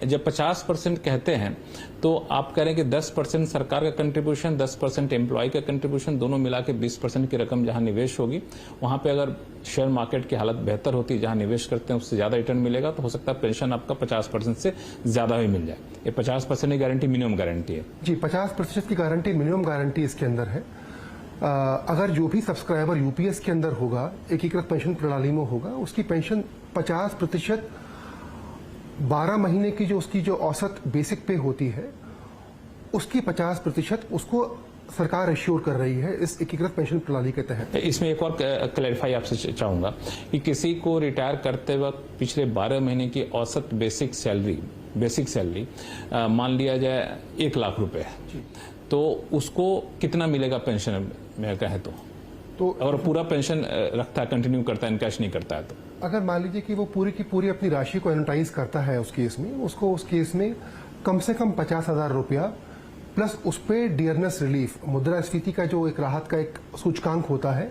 जब 50% कहते हैं तो आप कह रहे हैं कि 10% सरकार का कंट्रीब्यूशन, 10% एम्प्लॉय का कंट्रीब्यूशन, दोनों मिला के 20% की रकम जहां निवेश होगी, वहां पे अगर शेयर मार्केट की हालत बेहतर होती है, जहां निवेश करते हैं उससे ज्यादा रिटर्न मिलेगा, तो हो सकता है पेंशन आपका 50% से ज्यादा भी मिल जाए। ये 50% की गारंटी मिनिमम गारंटी है जी। 50% की गारंटी मिनिमम गारंटी इसके अंदर है। अगर जो भी सब्सक्राइबर यूपीएस के अंदर होगा, एकीकृत पेंशन प्रणाली में होगा, उसकी पेंशन 50% 12 महीने की जो उसकी जो औसत बेसिक पे होती है, उसकी 50% उसको सरकार एश्योर कर रही है इस एकीकृत पेंशन प्रणाली के तहत। इसमें एक और क्लैरिफाई आपसे चाहूंगा कि किसी को रिटायर करते वक्त पिछले 12 महीने की औसत बेसिक सैलरी मान लिया जाए 1 लाख रुपए, तो उसको कितना मिलेगा पेंशन में कहे तो और पूरा पेंशन रखता है, कंटिन्यू करता है, इनकैश नहीं करता है तो? अगर मान लीजिए कि वो पूरी की पूरी अपनी राशि को एनोटाइज करता है उस केस में, उसको उस केस में कम से कम 50,000 रुपया प्लस उस पर डियरनेस रिलीफ, मुद्रास्फीति का जो एक राहत का एक सूचकांक होता है,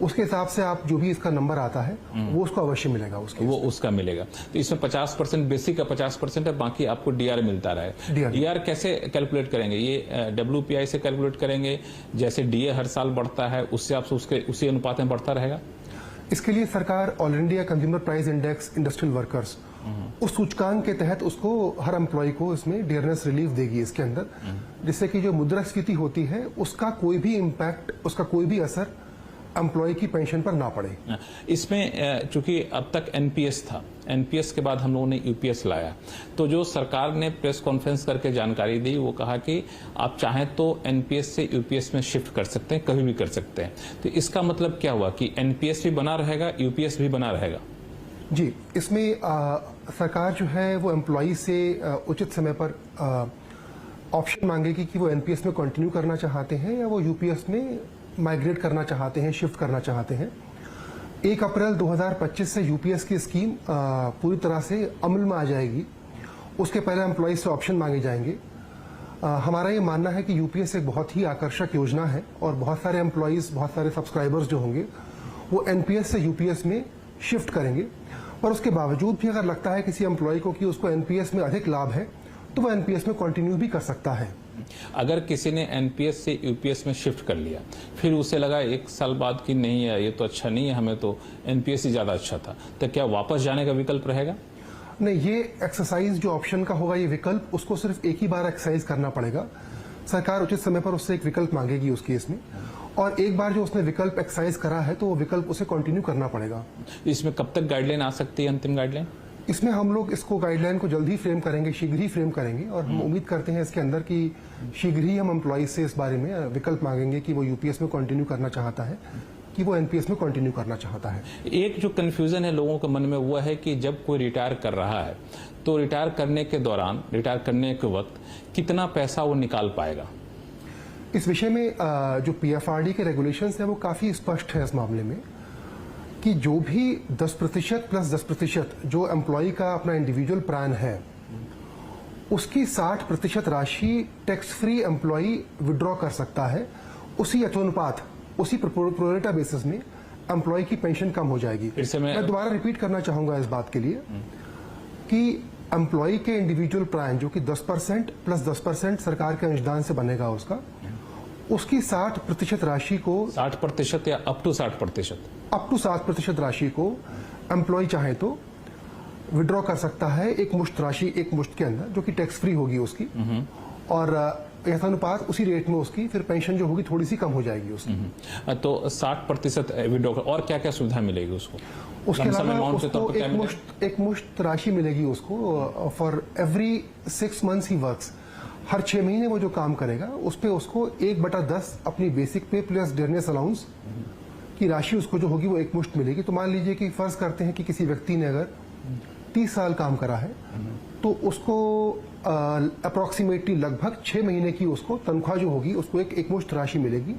उसके हिसाब से आप जो भी इसका नंबर आता है वो उसको अवश्य मिलेगा। वो उसका मिलेगा। तो इसमें 50% बेसिक का 50% है, बाकी आपको डीआर मिलता रहे। डीआर कैसे कैलकुलेट करेंगे? ये डब्ल्यूपीआई से कैलकुलेट करेंगे, जैसे डीए हर साल बढ़ता है उससे आप उसी अनुपात में बढ़ता रहेगा? इसके लिए सरकार all India consumer price index industrial workers, उस सूचकांक के तहत उसको हर एम्प्लॉय को इसमें डियरनेस रिलीफ देगी इसके अंदर, जिससे कि जो मुद्रास्फीति होती है उसका कोई भी इम्पैक्ट, उसका कोई भी असर एम्प्लॉय की पेंशन पर ना पड़े। इसमें चूंकि अब तक एनपीएस था, एनपीएस के बाद हम लोगों ने यूपीएस लाया, तो जो सरकार ने प्रेस कॉन्फ्रेंस करके जानकारी दी, वो कहा कि आप चाहें तो एनपीएस से यूपीएस में शिफ्ट कर सकते हैं, कभी भी कर सकते हैं। तो इसका मतलब क्या हुआ कि एनपीएस भी बना रहेगा, यूपीएस भी बना रहेगा? जी, इसमें सरकार जो है वो एम्प्लॉई से उचित समय पर ऑप्शन मांगेगी कि वो एनपीएस में कंटिन्यू करना चाहते हैं या वो यूपीएस में माइग्रेट करना चाहते हैं, शिफ्ट करना चाहते हैं। 1 अप्रैल 2025 से यूपीएस की स्कीम पूरी तरह से अमल में आ जाएगी। उसके पहले एम्प्लॉय से ऑप्शन मांगे जाएंगे। हमारा ये मानना है कि यूपीएस एक बहुत ही आकर्षक योजना है और बहुत सारे एम्प्लॉयज, बहुत सारे सब्सक्राइबर्स जो होंगे वो एनपीएस से यूपीएस में शिफ्ट करेंगे। पर उसके बावजूद भी अगर लगता है किसी एम्प्लॉय को कि उसको एनपीएस में अधिक लाभ है, तो वो एनपीएस में कंटिन्यू भी कर सकता है। अगर किसी ने एनपीएस से यूपीएस में शिफ्ट कर लिया, फिर उसे लगा 1 साल बाद कि नहीं है, ये तो अच्छा नहीं है, हमें तो एनपीएस ही ज्यादा अच्छा था, तो क्या वापस जाने का विकल्प रहेगा? नहीं, ये एक्सरसाइज जो ऑप्शन का होगा, ये विकल्प उसको सिर्फ एक ही बार एक्सरसाइज करना पड़ेगा। सरकार उचित समय पर उससे एक विकल्प मांगेगी उस केस में, और एक बार जो उसने विकल्प एक्सरसाइज करा है तो वो विकल्प उसे कंटिन्यू करना पड़ेगा। इसमें कब तक गाइडलाइन आ सकती है, अंतिम गाइडलाइन? इसमें हम लोग इसको गाइडलाइन को जल्द ही फ्रेम करेंगे, शीघ्र ही फ्रेम करेंगे, और हम उम्मीद करते हैं इसके अंदर कि शीघ्र ही हम एम्प्लॉय से इस बारे में विकल्प मांगेंगे कि वो यूपीएस में कंटिन्यू करना चाहता है कि वो एनपीएस में कंटिन्यू करना चाहता है। एक जो कंफ्यूजन है लोगों के मन में वो है कि जब कोई रिटायर कर रहा है तो रिटायर करने के दौरान, रिटायर करने के वक्त कितना पैसा वो निकाल पाएगा? इस विषय में जो पीएफआरडी के रेगुलेशंस है वो काफी स्पष्ट है इस मामले में, कि जो भी 10% प्लस 10% जो एम्प्लॉय का अपना इंडिविजुअल प्लान है, उसकी 60% राशि टैक्स फ्री एम्प्लॉय विड्रॉ कर सकता है। उसी यथोनुपात, उसी प्रोरेटा बेसिस में एम्प्लॉय की पेंशन कम हो जाएगी। मैं दोबारा रिपीट करना चाहूंगा इस बात के लिए कि एम्प्लॉय के इंडिविजुअल प्लान जो कि 10% प्लस 10% सरकार के अंशदान से बनेगा, उसकी 60% राशि को, 60% या अप टू 60%? अप टू 60% राशि को एम्प्लॉय चाहे तो विड्रॉ कर सकता है, एक मुश्त राशि, एक मुश्त के अंदर, जो कि टैक्स फ्री होगी उसकी, और यथानुपात उसी रेट में उसकी फिर पेंशन जो होगी थोड़ी सी कम हो जाएगी उसकी। तो 60% विड्रॉ, और क्या क्या सुविधा मिलेगी उसको? उसके अलावा उसको एक मुश्त राशि मिलेगी उसको फॉर एवरी 6 मंथ्स ही वर्क्स। हर 6 महीने वो जो काम करेगा उस पे उसको 1/10 अपनी बेसिक पे प्लस डियरनेस अलाउंस की राशि उसको जो होगी वो एक मुश्त मिलेगी। तो मान लीजिए कि फर्ज करते हैं कि किसी व्यक्ति ने अगर 30 साल काम करा है, तो उसको अप्रोक्सीमेटली लगभग 6 महीने की उसको तनख्वाह जो होगी उसको एक मुश्त राशि मिलेगी,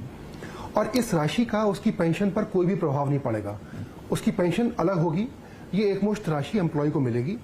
और इस राशि का उसकी पेंशन पर कोई भी प्रभाव नहीं पड़ेगा। उसकी पेंशन अलग होगी, ये एक मुश्त राशि एम्प्लॉय को मिलेगी।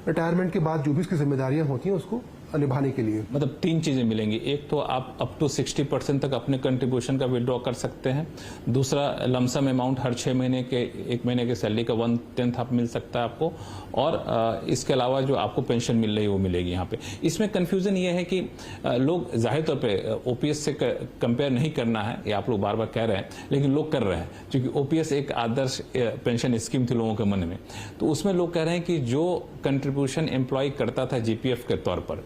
रिटायरमेंट के बाद जो भी उसकी जिम्मेदारियां होती हैं उसको निभाने के लिए? मतलब 3 चीजें मिलेंगी। एक तो आप अप टू 60% तक अपने कंट्रीब्यूशन का विड्रॉ कर सकते हैं। दूसरा, लमसम अमाउंट हर 6 महीने के 1 महीने के सैलरी का 1/10 आप मिल सकता है आपको। और इसके अलावा जो आपको पेंशन मिल रही है वो मिलेगी यहाँ पे। इसमें कंफ्यूजन ये है कि लोग जाहिर तौर पे ओपीएस से कंपेयर नहीं करना है, ये आप लोग बार बार कह रहे हैं, लेकिन लोग कर रहे हैं, क्योंकि ओपीएस एक आदर्श पेंशन स्कीम थी लोगों के मन में। तो उसमें लोग कह रहे हैं कि जो कंट्रीब्यूशन एम्प्लॉय करता था जीपीएफ के तौर पर,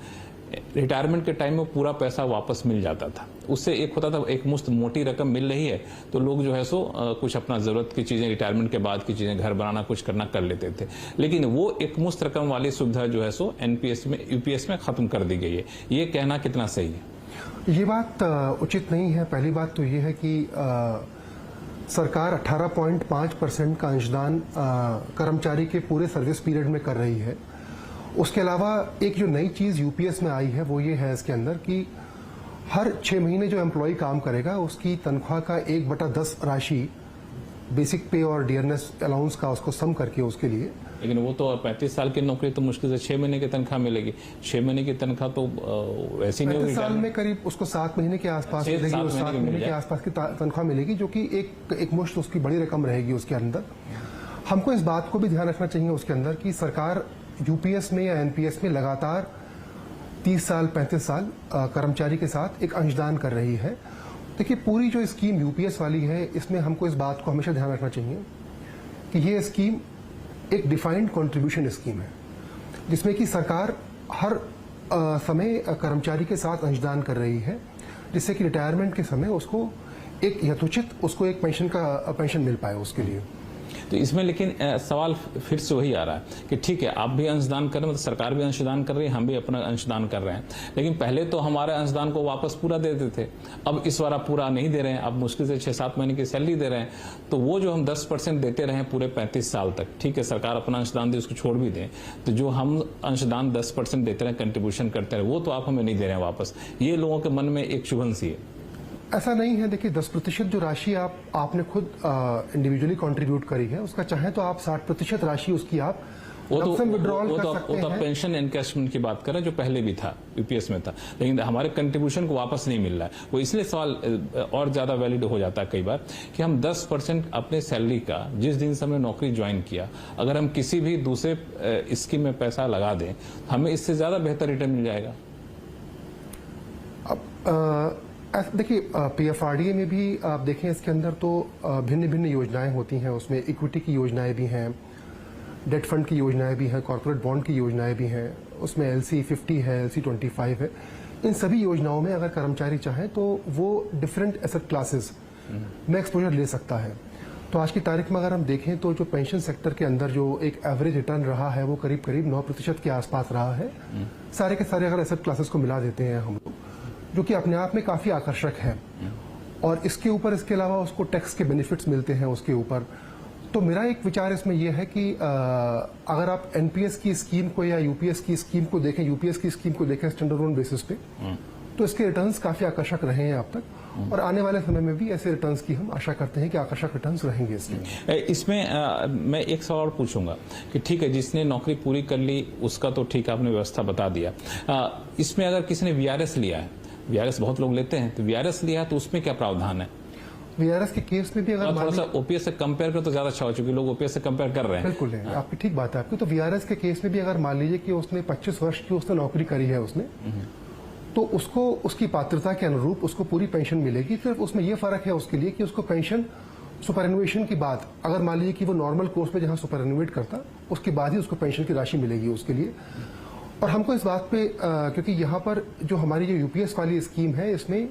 रिटायरमेंट के टाइम में पूरा पैसा वापस मिल जाता था। उससे एक होता था, एक मुश्त मोटी रकम मिल रही है तो लोग जो है सो कुछ अपना जरूरत की चीजें, रिटायरमेंट के बाद की चीजें, घर बनाना, कुछ करना कर लेते थे। लेकिन वो एक मुश्त रकम वाली सुविधा जो है सो एनपीएस में, यूपीएस में खत्म कर दी गई है। ये कहना कितना सही है? ये बात उचित नहीं है। पहली बात तो ये है कि सरकार 18.5% का अंशदान कर्मचारी के पूरे सर्विस पीरियड में कर रही है। उसके अलावा एक जो नई चीज यूपीएस में आई है वो ये है इसके अंदर कि हर 6 महीने जो एम्प्लॉय काम करेगा उसकी तनख्वाह का 1/10 राशि बेसिक पे और डियरनेस अलाउंस का उसको सम करके उसके लिए। लेकिन वो तो 35 साल की नौकरी तो मुश्किल से 6 महीने की तनख्वाह मिलेगी। 6 महीने की तनख्वाह तो वैसी नहीं होगी। 35 साल में करीब उसको 7 महीने के आसपास मिलेगी, और 7 महीने के आसपास की तनख्वाह मिलेगी, जो कि एक मुश्त उसकी बड़ी रकम रहेगी उसके अंदर। हमको इस बात को भी ध्यान रखना चाहिए उसके अंदर कि सरकार यूपीएस में या एनपीएस में लगातार 30 साल 35 साल कर्मचारी के साथ एक अंशदान कर रही है। देखिए, पूरी जो स्कीम यूपीएस वाली है, इसमें हमको इस बात को हमेशा ध्यान रखना चाहिए कि ये स्कीम एक डिफाइंड कंट्रीब्यूशन स्कीम है, जिसमें कि सरकार हर समय कर्मचारी के साथ अंशदान कर रही है, जिससे कि रिटायरमेंट के समय उसको एक यथोचित उसको एक पेंशन मिल पाए उसके लिए। तो इसमें लेकिन सवाल फिर से वही आ रहा है कि ठीक है, आप भी अंशदान कर रहे हैं, मतलब सरकार भी अंशदान कर रही है, हम भी अपना अंशदान कर रहे हैं, लेकिन पहले तो हमारे अंशदान को वापस पूरा दे देते थे। अब इस बार आप पूरा नहीं दे रहे हैं, अब मुश्किल से 6-7 महीने की सैलरी दे रहे हैं। तो वो जो हम 10% देते रहे पूरे 35 साल तक, ठीक है, सरकार अपना अंशदान दे, उसको छोड़ भी दें, तो जो हम अंशदान 10% देते रहे, कंट्रीब्यूशन करते रहे, वो तो आप हमें नहीं दे रहे हैं वापस। ये लोगों के मन में एक शुभन सी है। ऐसा नहीं है। देखिए, 10% जो राशि आपने खुद इंडिविजुअली कंट्रीब्यूट करी है, उसका चाहे तो आप 60% राशि उसकी आप विड्रॉल कर सकते हैं। पेंशन एनकैशमेंट की बात करें जो पहले भी था, यूपीएस में था, लेकिन हमारे कंट्रीब्यूशन को वापस नहीं मिल रहा है। वो इसलिए सवाल और ज्यादा वैलिड हो जाता है कई बार कि हम 10% अपने सैलरी का, जिस दिन से हमने नौकरी ज्वाइन किया, अगर हम किसी भी दूसरे स्कीम में पैसा लगा दें, हमें इससे ज्यादा बेहतर रिटर्न मिल जाएगा। अब देखिए, पीएफआरडीए में भी आप देखें, इसके अंदर तो भिन्न भिन्न योजनाएं होती हैं। उसमें इक्विटी की योजनाएं भी हैं, डेट फंड की योजनाएं भी हैं, कॉर्पोरेट बॉन्ड की योजनाएं भी हैं, उसमें LC50 है, LC25 है। इन सभी योजनाओं में अगर कर्मचारी चाहे तो वो डिफरेंट एसेट क्लासेस में एक्सपोजर ले सकता है। तो आज की तारीख में अगर हम देखें तो जो पेंशन सेक्टर के अंदर जो एक एवरेज रिटर्न रहा है वो करीब करीब 9% के आसपास रहा है। सारे के सारे अगर एसेट क्लासेस को मिला देते हैं हम लोग, जो कि अपने आप में काफी आकर्षक है, और इसके ऊपर इसके अलावा उसको टैक्स के बेनिफिट्स मिलते हैं उसके ऊपर। तो मेरा एक विचार इसमें यह है कि अगर आप एनपीएस की स्कीम को या यूपीएस की स्कीम को देखें, यूपीएस की स्कीम को देखें स्टैंडर्ड लोन बेसिस पे, तो इसके रिटर्न्स काफी आकर्षक रहे हैं अब तक, और आने वाले समय में भी ऐसे रिटर्न्स की हम आशा करते हैं कि आकर्षक रिटर्न्स रहेंगे इसके। इसमें मैं एक सवाल पूछूंगा कि ठीक है, जिसने नौकरी पूरी कर ली उसका तो ठीक आपने व्यवस्था बता दिया। इसमें अगर किसी ने वीआरएस लिया है, वीआरएस बहुत लोग लेते हैं, तो वीआरएस लिया है तो उसमें क्या प्रावधान है? वीआरएस के केस में भी अगर थोड़ा सा ओपीएस से कंपेयर करो तो ज्यादा अच्छा हो, चूंकि लोग ओपीएस से कंपेयर कर रहे हैं। बिल्कुल है, आपकी ठीक बात है आपकी। तो वीआरएस के केस में भी अगर मान लीजिए कि उसने 25 वर्ष की उसने नौकरी करी है उसने, तो उसको उसकी पात्रता के अनुरूप उसको पूरी पेंशन मिलेगी। सिर्फ उसमें यह फर्क है उसके लिए कि उसको पेंशन सुपरएनुएशन के बाद, अगर मान लीजिए कि वो नॉर्मल कोर्स में जहां सुपरएनुएट करता, उसके बाद ही उसको पेंशन की राशि मिलेगी उसके लिए। और हमको इस बात पे क्योंकि यहाँ पर जो हमारी जो यूपीएस वाली स्कीम है, इसमें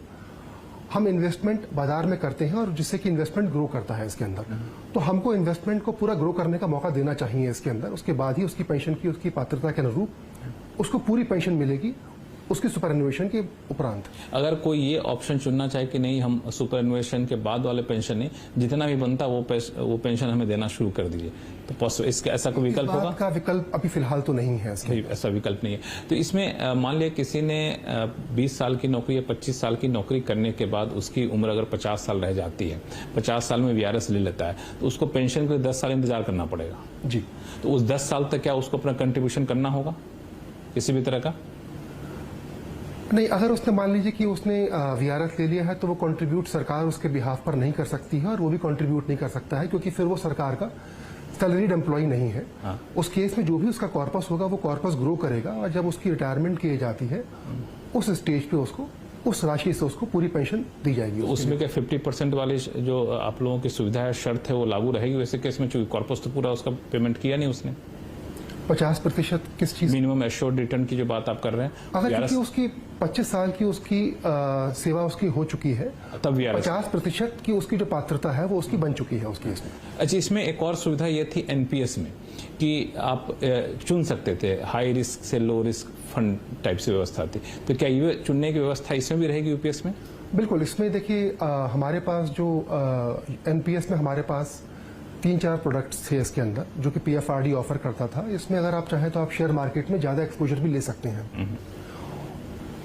हम इन्वेस्टमेंट बाजार में करते हैं, और जिससे कि इन्वेस्टमेंट ग्रो करता है इसके अंदर, तो हमको इन्वेस्टमेंट को पूरा ग्रो करने का मौका देना चाहिए इसके अंदर। उसके बाद ही उसकी पेंशन की, उसकी पात्रता के अनुरूप उसको पूरी पेंशन मिलेगी, उसकी सुपरएनुएशन के उपरांत। अगर कोई ये ऑप्शन चुनना चाहे कि नहीं, हम सुपरएनुएशन के बाद वाले पेंशन नहीं, जितना भी बनता वो पेंशन हमें देना शुरू कर दीजिए, तो इसका ऐसा कोई विकल्प होगा? का विकल्प अभी फिलहाल तो नहीं है, ऐसा विकल्प नहीं है। तो इसमें मान लिया किसी ने 20 साल की नौकरी या 25 साल की नौकरी करने के बाद उसकी उम्र अगर 50 साल रह जाती है, 50 साल में वीआरएस ले लेता है, तो उसको पेंशन के लिए 10 साल इंतजार करना पड़ेगा जी। तो उस 10 साल तक क्या उसको अपना कंट्रीब्यूशन करना होगा किसी भी तरह का? नहीं, अगर उसने मान लीजिए कि उसने वीआरएस ले लिया है तो वो कंट्रीब्यूट सरकार उसके बिहाफ पर नहीं कर सकती है, और वो भी कंट्रीब्यूट नहीं कर सकता है क्योंकि फिर वो सरकार का सैलरीड एम्प्लॉय नहीं है। उस केस में जो भी उसका कॉर्पस होगा वो कॉर्पस ग्रो करेगा, और जब उसकी रिटायरमेंट की जाती है उस स्टेज पे उसको उस राशि से उसको पूरी पेंशन दी जाएगी। तो उसमें क्या 50% वाली जो आप लोगों की सुविधा है, शर्त है, वो लागू रहेगी वैसे केस में? चूंकि कॉर्पस तो पूरा उसका पेमेंट किया नहीं उसने। 50% किस चीज? मिनिमम एश्योर्ड रिटर्न की जो बात आप कर रहे हैं, अगर क्योंकि उसकी 25 साल की उसकी सेवा उसकी हो चुकी है, तब वीआरएस 50% की उसकी जो पात्रता है वो उसकी बन चुकी है उस केस में। अच्छा, इसमें एक और सुविधा ये थी एनपीएस में कि आप चुन सकते थे, हाई रिस्क से लो रिस्क फंड टाइप से व्यवस्था थी, तो क्या ये चुनने की व्यवस्था इसमें भी रहेगी यूपीएस में? बिल्कुल, इसमें देखिए हमारे पास जो एनपीएस में हमारे पास 3-4 प्रोडक्ट्स थे इसके अंदर जो कि पीएफआरडी ऑफर करता था। इसमें अगर आप चाहें तो आप शेयर मार्केट में ज्यादा एक्सपोजर भी ले सकते हैं।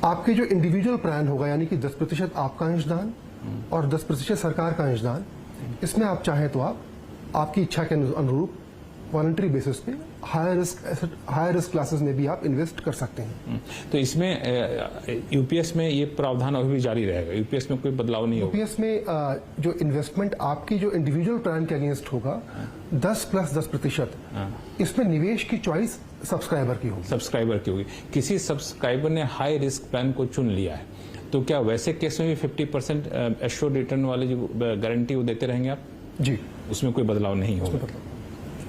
आपके जो इंडिविजुअल प्लान होगा, यानी कि 10% आपका अंशदान और 10% सरकार का अंशदान, इसमें आप चाहें तो आप आपकी इच्छा के अनुरूप वॉलंटरी बेसिस पे हायर रिस्क क्लासेस में भी आप इन्वेस्ट कर सकते हैं। तो इसमें यूपीएस में ये प्रावधान अभी भी जारी रहेगा, यूपीएस में कोई बदलाव नहीं होगा? यूपीएस में जो इन्वेस्टमेंट आपकी जो इंडिविजुअल प्लान के अगेंस्ट होगा 10+10%, इसमें निवेश की चॉइस सब्सक्राइबर की होगी। सब्सक्राइबर की होगी। किसी सब्सक्राइबर ने हाई रिस्क प्लान को चुन लिया है तो क्या वैसे केस में भी 50% एश्योर्ड रिटर्न वाली जो गारंटी वो देते रहेंगे आप? जी, उसमें कोई बदलाव नहीं होगा।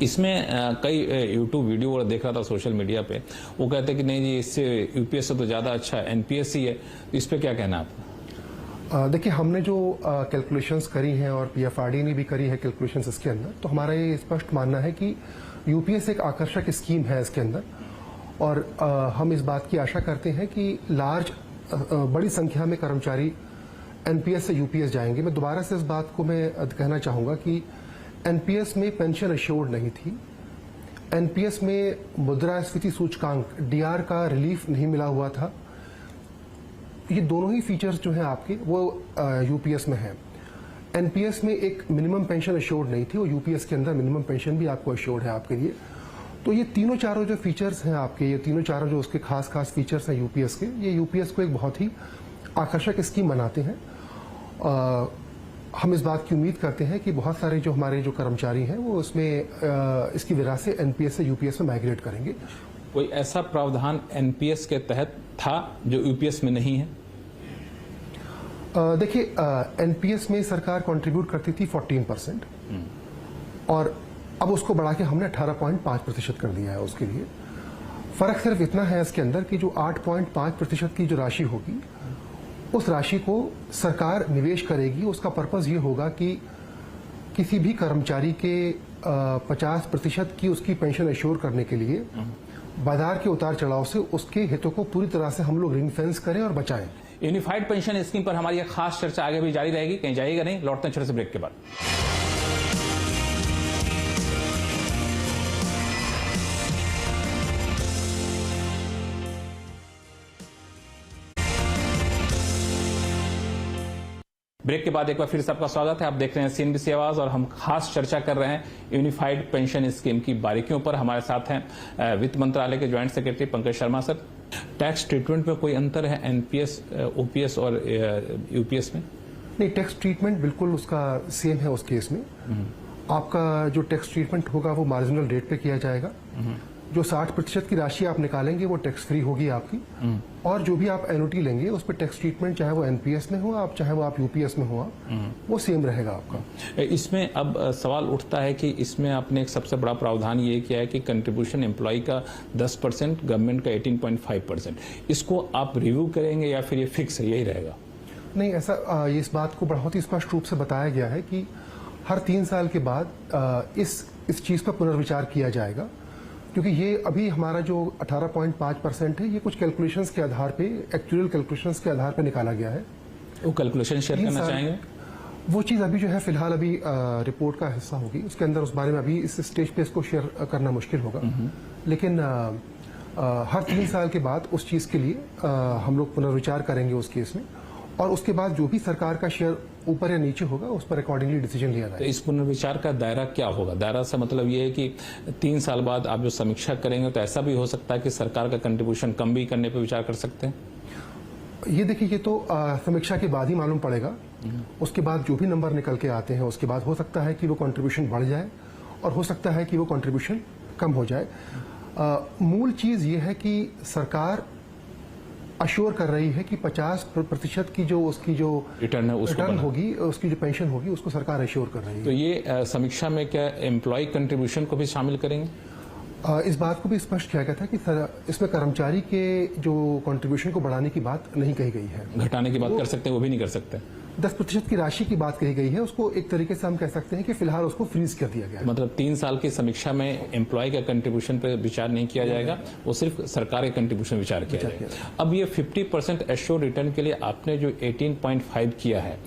इसमें कई यूट्यूब वीडियो और देख रहा था सोशल मीडिया पे, वो कहते हैं कि नहीं जी, इससे यूपीएस से तो ज्यादा अच्छा एनपीएस ही है। इस पे क्या कहना है आपका? देखिए, हमने जो कैलकुलेशंस करी हैं और पीएफआरडी ने भी करी है कैलकुलेशंस इसके अंदर, तो हमारा ये स्पष्ट मानना है कि यूपीएस एक आकर्षक स्कीम है इसके अंदर, और हम इस बात की आशा करते हैं कि बड़ी संख्या में कर्मचारी एनपीएस से यूपीएस जाएंगे। मैं दोबारा से इस बात को मैं कहना चाहूंगा कि एनपीएस में पेंशन अश्योर्ड नहीं थी, एनपीएस में मुद्रास्फीति सूचकांक डीआर का रिलीफ नहीं मिला हुआ था। ये दोनों ही फीचर्स जो हैं आपके वो यूपीएस में है। एनपीएस में एक मिनिमम पेंशन अश्योर्ड नहीं थी, और यूपीएस के अंदर मिनिमम पेंशन भी आपको अश्योर्ड है आपके लिए। तो ये तीनों चारों जो फीचर्स हैं आपके, ये तीनों चारों जो उसके खास फीचर्स हैं यूपीएस के, ये यूपीएस को एक बहुत ही आकर्षक स्कीम बनाते हैं। हम इस बात की उम्मीद करते हैं कि बहुत सारे जो हमारे जो कर्मचारी हैं वो इसमें इसकी वजह से एनपीएस से यूपीएस में माइग्रेट करेंगे। कोई ऐसा प्रावधान एनपीएस के तहत था जो यूपीएस में नहीं है? देखिए, एनपीएस में सरकार कंट्रीब्यूट करती थी 14%, और अब उसको बढ़ा के हमने 18.5% कर दिया है उसके लिए। फर्क सिर्फ इतना है इसके अंदर कि जो 8.5% की जो राशि होगी उस राशि को सरकार निवेश करेगी। उसका पर्पस ये होगा कि किसी भी कर्मचारी के 50% की उसकी पेंशन एश्योर करने के लिए बाजार के उतार चढ़ाव से उसके हितों को पूरी तरह से हम लोग रिंग फेंस करें और बचाएं। यूनिफाइड पेंशन स्कीम पर हमारी एक खास चर्चा आगे भी जारी रहेगी, कहीं जाइएगा नहीं। लौटते हैं छोटे से ब्रेक के बाद। ब्रेक के बाद एक बार फिर से आपका स्वागत है। आप देख रहे हैं सीएनबीसी आवाज, और हम खास चर्चा कर रहे हैं यूनिफाइड पेंशन स्कीम की बारीकियों पर। हमारे साथ हैं वित्त मंत्रालय के joint secretary Pankaj Sharma sir. Tax treatment में कोई अंतर है एनपीएस, ओपीएस और यूपीएस में? नहीं, टैक्स ट्रीटमेंट बिल्कुल उसका सेम है उस केस में। आपका जो टैक्स ट्रीटमेंट होगा वो मार्जिनल रेट पे किया जाएगा। जो 60% की राशि आप निकालेंगे वो टैक्स फ्री होगी आपकी, और जो भी आप एनुटी लेंगे उस पर टैक्स ट्रीटमेंट, चाहे वो एनपीएस में हो आप, चाहे वो आप यूपीएस में हो, वो सेम रहेगा आपका। इसमें अब सवाल उठता है कि इसमें आपने एक सबसे बड़ा प्रावधान ये किया है कि कंट्रीब्यूशन एम्प्लॉय का 10%, गवर्नमेंट का 18.5%। इसको आप रिव्यू करेंगे या फिर ये फिक्स है, यही रहेगा? नहीं, ऐसा इस बात को बहुत ही स्पष्ट रूप से बताया गया है कि हर 3 साल के बाद इस चीज पर पुनर्विचार किया जाएगा, क्योंकि ये अभी हमारा जो 18.5% है ये कुछ कैलकुलेशंस के आधार पे, एक्चुअल कैलकुलेशंस के आधार पे निकाला गया है। वो कैलकुलेशन शेयर करना चाहेंगे? वो चीज़ अभी जो है फिलहाल अभी रिपोर्ट का हिस्सा होगी, उसके अंदर उस बारे में अभी इस स्टेज पे इसको शेयर करना मुश्किल होगा। लेकिन हर 3 साल के बाद उस चीज़ के लिए हम लोग पुनर्विचार करेंगे उस केस में, और उसके बाद जो भी सरकार का शेयर ऊपर या नीचे होगा उस पर अकॉर्डिंगली डिसीजन लिया जाएगा। तो इस पुनर्विचार का दायरा क्या होगा? दायरा से मतलब ये है कि 3 साल बाद आप जो समीक्षा करेंगे तो ऐसा भी हो सकता है कि सरकार का कंट्रीब्यूशन कम भी करने पर विचार कर सकते हैं? ये देखिए, ये तो समीक्षा के बाद ही मालूम पड़ेगा। उसके बाद जो भी नंबर निकल के आते हैं उसके बाद हो सकता है कि वो कंट्रीब्यूशन बढ़ जाए और हो सकता है कि वो कंट्रीब्यूशन कम हो जाए। मूल चीज ये है कि सरकार अश्योर कर रही है कि 50% की जो उसकी जो रिटर्न है उसको रिटर्न बना। होगी, उसकी जो पेंशन होगी, उसको सरकार अश्योर कर रही है। तो ये समीक्षा में क्या एम्प्लॉय कंट्रीब्यूशन को भी शामिल करेंगे? इस बात को भी स्पष्ट किया गया था कि इसमें कर्मचारी के जो कंट्रीब्यूशन को बढ़ाने की बात नहीं कही गई है। घटाने की बात कर सकते हैं, वो भी नहीं कर सकते। 10% की राशि की बात कही गई है, उसको एक तरीके से हम कह सकते हैं कि फिलहाल उसको फ्रीज कर दिया गया है। मतलब 3 साल की समीक्षा में एम्प्लॉय का कंट्रीब्यूशन पर विचार नहीं किया जाएगा, वो सिर्फ सरकार के कंट्रीब्यूशन विचार किया जाएगा। अब ये 50% एश्योर रिटर्न के लिए आपने जो 18.5 किया है,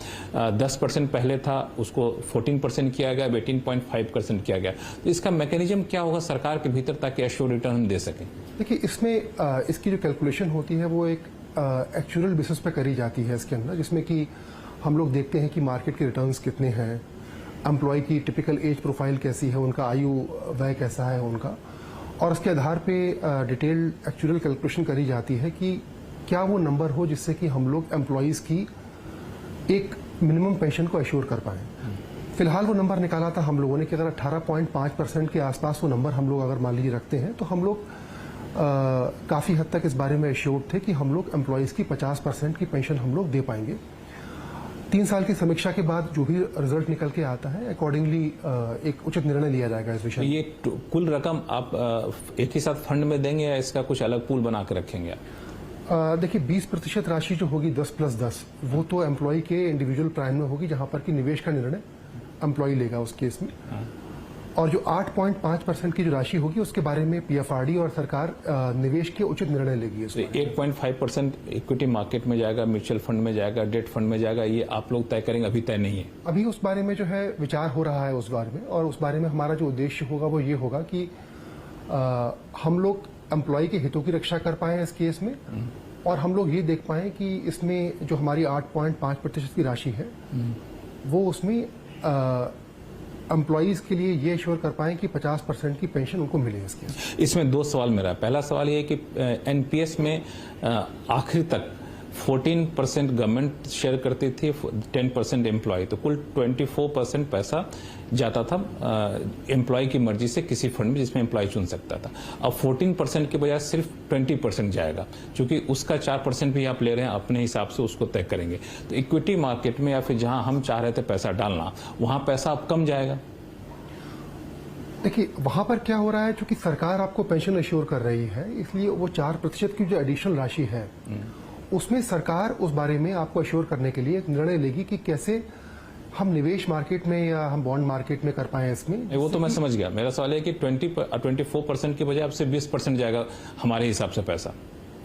10% पहले था, उसको 14% किया गया, अब 18.5% किया गया। तो इसका मैकेनिज्म क्या होगा सरकार के भीतर ताकि एश्योर रिटर्न हम दे सकें? देखिए, इसमें इसकी जो कैलकुलेशन होती है वो एक एक्चुअल बेसिस पे करी जाती है इसके अंदर, जिसमें कि हम लोग देखते हैं कि मार्केट के रिटर्न्स कितने हैं, एम्प्लॉय की टिपिकल एज प्रोफाइल कैसी है, उनका आयु व्यय कैसा है उनका, और उसके आधार पे डिटेल्ड एक्चुअल कैलकुलेशन करी जाती है कि क्या वो नंबर हो जिससे कि हम लोग एम्प्लॉयज़ की एक मिनिमम पेंशन को अश्योर कर पाएं। फिलहाल वो नंबर निकाला था हम लोगों ने कि अगर 18.5% के आसपास वो नंबर हम लोग अगर मान लीजिए रखते हैं तो हम लोग काफ़ी हद तक इस बारे में एश्योर्ड थे कि हम लोग एम्प्लॉयज़ की 50% की पेंशन हम लोग दे पाएंगे। 3 साल की समीक्षा के बाद जो भी रिजल्ट निकल के आता है, अकॉर्डिंगली एक उचित निर्णय लिया जाएगा इस विषय में। ये कुल रकम आप एक ही साथ फंड में देंगे या इसका कुछ अलग पूल बना कर रखेंगे आप? देखिए, 20% राशि जो होगी 10+10 वो तो एम्प्लॉय के इंडिविजुअल प्लान में होगी, जहां पर कि निवेश का निर्णय एम्प्लॉय लेगा उस केस में। और जो 8.5% की जो राशि होगी उसके बारे में पीएफआरडी और सरकार निवेश के उचित निर्णय लेगी। तो 1.5% इक्विटी मार्केट में जाएगा, म्यूचुअल फंड में जाएगा, डेट फंड में जाएगा, ये आप लोग तय करेंगे, अभी तय नहीं है? अभी उस बारे में जो है विचार हो रहा है उस बारे में, और उस बारे में हमारा जो उद्देश्य होगा वो ये होगा कि हम लोग एम्प्लॉय के हितों की रक्षा कर पाए इस केस में, और हम लोग ये देख पाए कि इसमें जो हमारी 8.5% की राशि है वो उसमें एम्प्लॉयज के लिए ये श्योर कर पाएं कि 50% की पेंशन उनको मिले इसके। इसमें 2 सवाल मेरा। पहला सवाल ये है कि एनपीएस में आखिर तक 14% गवर्नमेंट शेयर करती थी, 10% एम्प्लॉय, तो कुल 24% पैसा जाता था एम्प्लॉय की मर्जी से किसी फंड में जिसमें एम्प्लॉय चुन सकता था। अब 14% के बजाय सिर्फ 20% जाएगा, क्योंकि उसका 4% भी आप ले रहे हैं, अपने हिसाब से उसको तय करेंगे। तो इक्विटी मार्केट में या फिर जहां हम चाह रहे थे पैसा डालना, वहां पैसा अब कम जाएगा। देखिए, वहां पर क्या हो रहा है, चूंकि सरकार आपको पेंशन अश्योर कर रही है, इसलिए वो 4% की जो एडिशनल राशि है उसमें सरकार उस बारे में आपको अश्योर करने के लिए एक निर्णय लेगी कि कैसे हम निवेश मार्केट में या हम बॉन्ड मार्केट में कर पाए इसमें। वो तो मैं समझ गया। मेरा सवाल है कि 24% के बजाय अब से 20% जाएगा हमारे हिसाब से पैसा।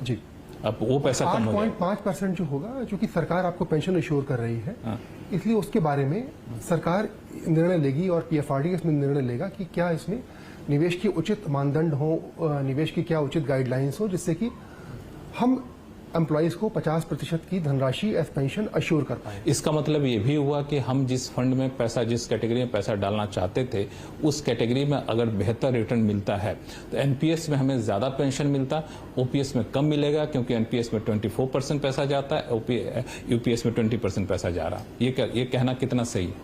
जी, अब वो पैसा कम हो जाएगा। 8.5% जो होगा, चूंकि सरकार आपको पेंशन अश्योर कर रही है, इसलिए उसके बारे में सरकार निर्णय लेगी और पीएफआरडी इसमें निर्णय लेगा कि क्या इसमें निवेश की उचित मानदंड हो, निवेश की क्या उचित गाइडलाइंस हो, जिससे कि हम एम्प्लॉयज को 50% की धनराशि एज पेंशन अश्योर कर पाए। इसका मतलब ये भी हुआ कि हम जिस फंड में पैसा, जिस कैटेगरी में पैसा डालना चाहते थे, उस कैटेगरी में अगर बेहतर रिटर्न मिलता है तो एनपीएस में हमें ज्यादा पेंशन मिलता, ओपीएस में कम मिलेगा, क्योंकि एनपीएस में 24% पैसा जाता है, यूपीएस में 20% पैसा जा रहा। ये कहना कितना सही है?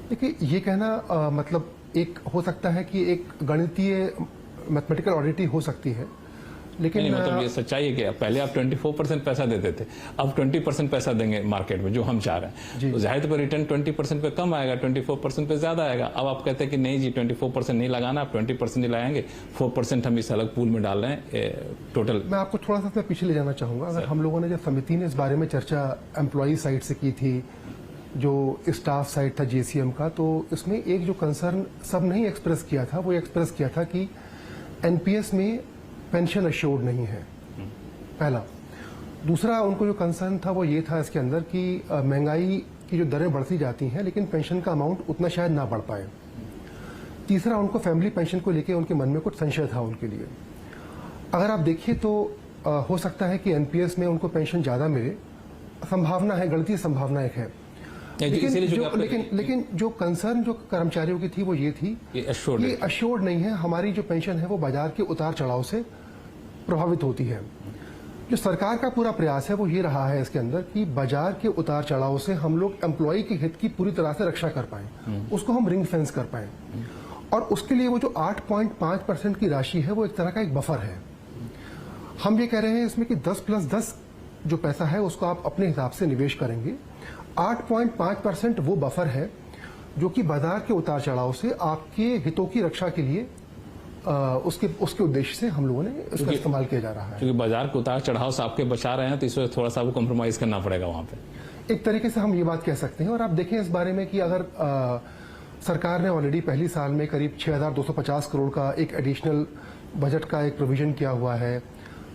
देखिए, ये कहना मतलब एक हो सकता है कि एक गणितीय मैथमेटिकल ऑडिटी हो सकती है, लेकिन नहीं, मतलब ये सच्चाई है कि पहले आप 24% पैसा देते थे, अब 20% पैसा देंगे मार्केट में, जो हम चाह रहे हैं। तो जाहिर पर रिटर्न 20% पे कम आएगा, 24% पे ज्यादा आएगा। अब आप कहते हैं कि नहीं जी, 24% नहीं लगाना, आप 20% ही लगाएंगे, 4% हम इस अलग पूल में डाल रहे हैं टोटल। मैं आपको थोड़ा सा पीछे ले जाना चाहूंगा। अगर हम लोगों ने, जब समिति ने इस बारे में चर्चा एम्प्लॉय साइड से की थी, जो स्टाफ साइड था जेसीएम का, तो इसमें एक जो कंसर्न सब नहीं एक्सप्रेस किया था, वो एक्सप्रेस किया था कि एनपीएस में पेंशन अश्योर्ड नहीं है, पहला। दूसरा, उनको जो कंसर्न था वो ये था इसके अंदर कि महंगाई की जो दरें बढ़ती जाती हैं, लेकिन पेंशन का अमाउंट उतना शायद ना बढ़ पाए। तीसरा, उनको फैमिली पेंशन को लेकर उनके मन में कुछ संशय था उनके लिए। अगर आप देखिए तो हो सकता है कि एनपीएस में उनको पेंशन ज्यादा मिले, संभावना है, गणितीय संभावना एक है। लेकिन जो कंसर्न जो कर्मचारियों की थी वो ये थी कि अश्योर्ड नहीं है, हमारी जो पेंशन है वो बाजार के उतार चढ़ाव से प्रभावित होती है। जो सरकार का पूरा प्रयास है वो ये रहा है इसके अंदर कि बाजार के उतार चढ़ाव से हम लोग एम्प्लॉय के हित की पूरी तरह से रक्षा कर पाए, उसको हम रिंग फेंस कर पाए। और उसके लिए वो जो 8.5% की राशि है वो एक तरह का एक बफर है। हम ये कह रहे हैं इसमें कि 10+10 जो पैसा है उसको आप अपने हिसाब से निवेश करेंगे। 8.5% वो बफर है जो कि बाजार के उतार चढ़ाव से आपके हितों की रक्षा के लिए उसके उद्देश्य से हम लोगों ने इसका इस्तेमाल किया जा रहा है। क्योंकि बाजार के उतार चढ़ाव से आपके बचा रहे हैं तो इस वजह थोड़ा सा आपको कॉम्प्रोमाइज करना पड़ेगा वहां पे। एक तरीके से हम ये बात कह सकते हैं। और आप देखें इस बारे में कि अगर सरकार ने ऑलरेडी पहली साल में करीब 6,250 करोड़ का एक एडिशनल बजट का एक प्रोविजन किया हुआ है।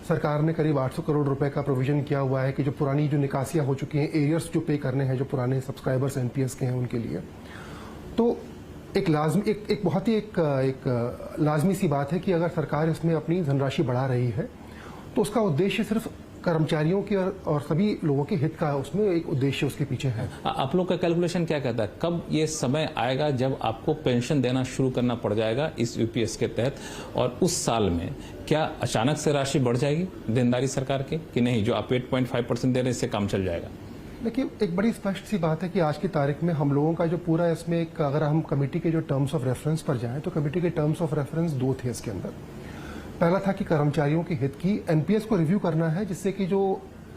सरकार ने करीब 800 करोड़ रुपए का प्रोविजन किया हुआ है कि जो पुरानी जो निकासियां हो चुकी हैं, एरियर्स जो पे करने हैं जो पुराने सब्सक्राइबर्स एनपीएस के हैं उनके लिए, तो एक बहुत ही एक लाजमी सी बात है कि अगर सरकार इसमें अपनी धनराशि बढ़ा रही है तो उसका उद्देश्य सिर्फ कर्मचारियों के और सभी लोगों के हित का उसमें एक उद्देश्य उसके पीछे है। आप लोग का कैलकुलेशन क्या कहता है, कब ये समय आएगा जब आपको पेंशन देना शुरू करना पड़ जाएगा इस यूपीएस के तहत, और उस साल में क्या अचानक से राशि बढ़ जाएगी देनदारी सरकार के कि नहीं, जो आप 8.5% दे रहे हैं इससे काम चल जाएगा? देखिए, एक बड़ी स्पष्ट सी बात है कि आज की तारीख में हम लोगों का जो पूरा इसमें अगर हम कमेटी के जो टर्म्स ऑफ रेफरेंस पर जाएं तो कमेटी के टर्म्स ऑफ रेफरेंस 2 थे इसके अंदर। पहला था कि कर्मचारियों के हित की एनपीएस को रिव्यू करना है, जिससे कि जो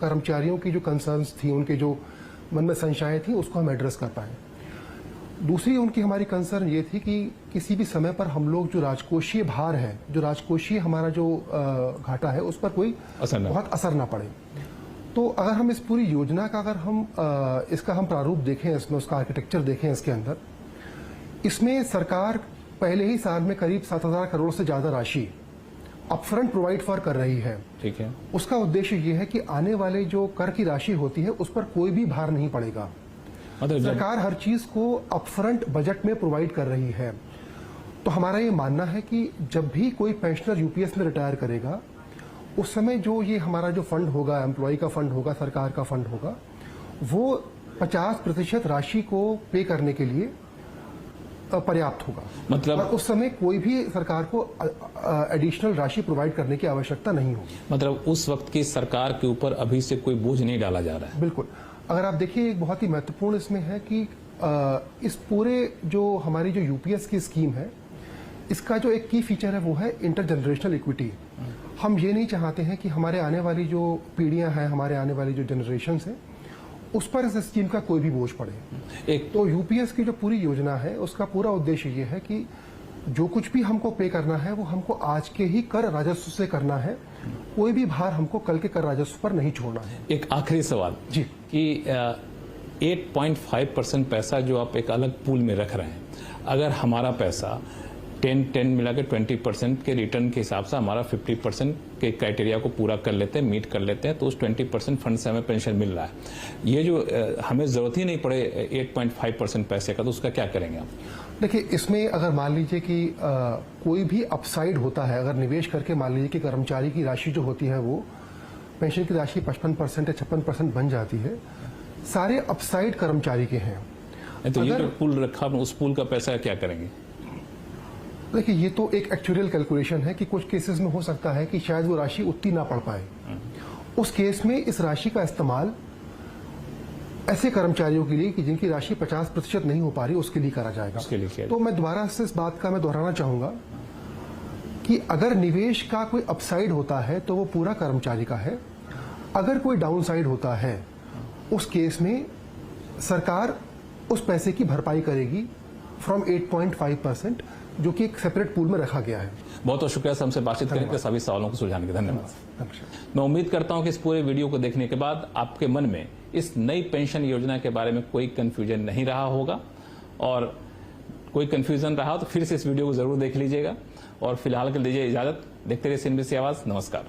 कर्मचारियों की जो कंसर्न्स थी, उनके जो मन में संशय थी, उसको हम एड्रेस कर पाए। दूसरी उनकी हमारी कंसर्न ये थी कि किसी भी समय पर हम लोग जो राजकोषीय भार है, जो राजकोषीय हमारा जो घाटा है, उस पर कोई बहुत असर ना पड़े। तो अगर हम इस पूरी योजना का अगर हम इसका हम प्रारूप देखें, इसमें उसका आर्किटेक्चर देखें, इसके अंदर इसमें सरकार पहले ही साल में करीब 7,000 करोड़ से ज्यादा राशि अपफ्रंट प्रोवाइड फॉर कर रही है। ठीक है। उसका उद्देश्य ये है कि आने वाले जो कर की राशि होती है उस पर कोई भी भार नहीं पड़ेगा। सरकार हर चीज को अपफ्रंट बजट में प्रोवाइड कर रही है। तो हमारा ये मानना है कि जब भी कोई पेंशनर यूपीएस में रिटायर करेगा, उस समय जो ये हमारा जो फंड होगा, एम्प्लॉय का फंड होगा, सरकार का फंड होगा, वो 50% राशि को पे करने के लिए पर्याप्त होगा। मतलब उस समय कोई भी सरकार को एडिशनल राशि प्रोवाइड करने की आवश्यकता नहीं होगी। मतलब उस वक्त की सरकार के ऊपर अभी से कोई बोझ नहीं डाला जा रहा है। बिल्कुल। अगर आप देखिए, एक बहुत ही महत्वपूर्ण इसमें है कि इस पूरे जो हमारी जो यूपीएस की स्कीम है, इसका जो एक की फीचर है वो है इंटरजनरेशनल इक्विटी। हम ये नहीं चाहते हैं कि हमारे आने वाली जो पीढ़ियां हैं, हमारे आने वाली जो जनरेशन है, उस पर इस स्कीम का कोई भी बोझ पड़े। एक तो यूपीएस की जो पूरी योजना है उसका पूरा उद्देश्य ये है कि जो कुछ भी हमको पे करना है वो हमको आज के ही कर राजस्व से करना है, कोई भी भार हमको कल के कर राजस्व पर नहीं छोड़ना है। एक आखिरी सवाल जी, कि 8.5% पैसा जो आप एक अलग पूल में रख रहे हैं, अगर हमारा पैसा 10 मिला के 20% के रिटर्न के हिसाब से हमारा 50% के क्राइटेरिया को पूरा कर लेते हैं, मीट कर लेते हैं, तो उस 20% फंड से हमें पेंशन मिल रहा है। ये जो हमें जरूरत ही नहीं पड़े 8.5% पैसे का, तो उसका क्या करेंगे आप? देखिए, इसमें अगर मान लीजिए कि कोई भी अपसाइड होता है, अगर निवेश करके मान लीजिए कि कर्मचारी की राशि जो होती है वो पेंशन की राशि 55% या 56% बन जाती है, सारे अपसाइड कर्मचारी के हैं। तो ये जो पूल रखा, उस पूल का पैसा क्या करेंगे? देखिए, ये तो एक एक्चुअल कैलकुलेशन है कि कुछ केसेस में हो सकता है कि शायद वो राशि उतनी ना पड़ पाए। उस केस में इस राशि का इस्तेमाल ऐसे कर्मचारियों के लिए कि जिनकी राशि 50% नहीं हो पा रही, उसके लिए करा जाएगा। उसके लिए तो मैं दोबारा से इस बात का मैं दोहराना चाहूंगा कि अगर निवेश का कोई अपसाइड होता है तो वो पूरा कर्मचारी का है। अगर कोई डाउन साइड होता है, उस केस में सरकार उस पैसे की भरपाई करेगी फ्रॉम 8.5%, जो कि एक सेपरेट पूल में रखा गया है। बहुत बहुत शुक्रिया हमसे बातचीत करने के, सभी सवालों को सुलझाने के धन्यवाद। मैं उम्मीद करता हूं कि इस पूरे वीडियो को देखने के बाद आपके मन में इस नई पेंशन योजना के बारे में कोई कंफ्यूजन नहीं रहा होगा, और कोई कंफ्यूजन रहा तो फिर से इस वीडियो को जरूर देख लीजिएगा। और फिलहाल के लिए दीजिए इजाजत। देखते रहिए CNBC आवाज। नमस्कार।